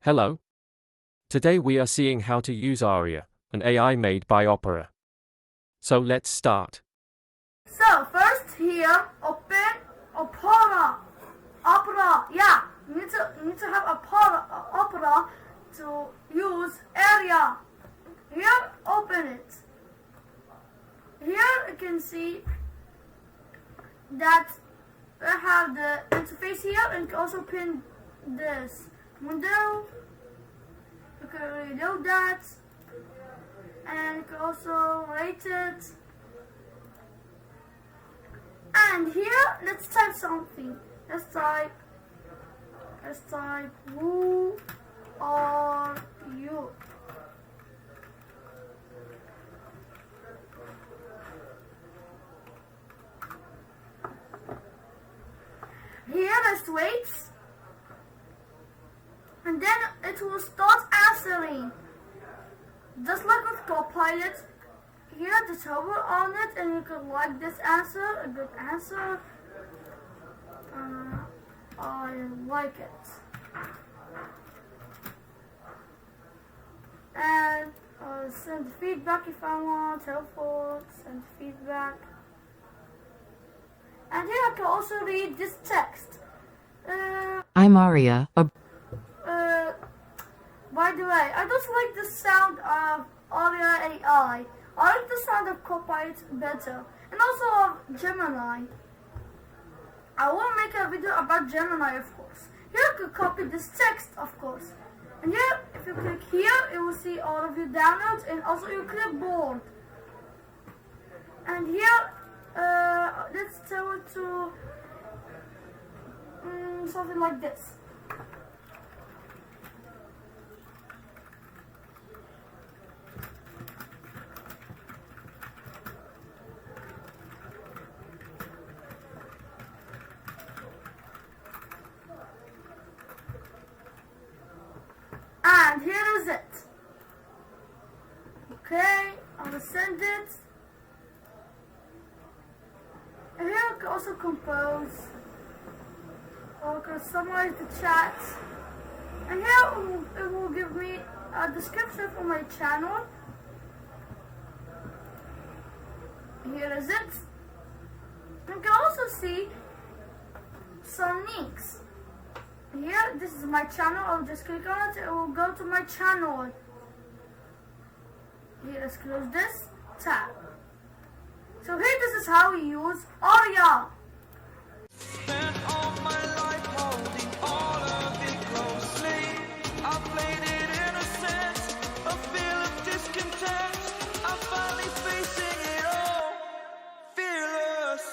Hello. Today we are seeing how to use Aria, an AI made by Opera. So let's start. So first here, open Opera. Yeah, you need to have Opera to use aria. Here, open it. Here you can see that I have the interface here, and you can also pin this window. You can reload that, and you can also rate it. And here, let's type something. Let's type who are you? Here, let's wait. And then it will start answering. Just like with Copilot, here just hover on it and you can like this answer, a good answer. I like it. And send feedback if I want, helpful, send feedback. And here I can also read this text. I'm Aria. By the way, I just like the sound of Aria AI. I like the sound of Copilot better, and also of Gemini. I will make a video about Gemini, of course. Here you can copy this text, of course. And here, if you click here, you will see all of your downloads and also your clipboard. And here, let's tell it to something like this. And here is it. Okay, I will send it. And here I can also compose, or I can summarize the chat. And here it will give me a description for my channel. Here is it. You can also see some links. Here, this is my channel. I'll just click on it. It will go to my channel. Here, let's close this tab. So here, this is how we use Aria. Spent all my life holding all of it closely. I played it innocent, a feel of discontent. I'm finally facing it all, fearless.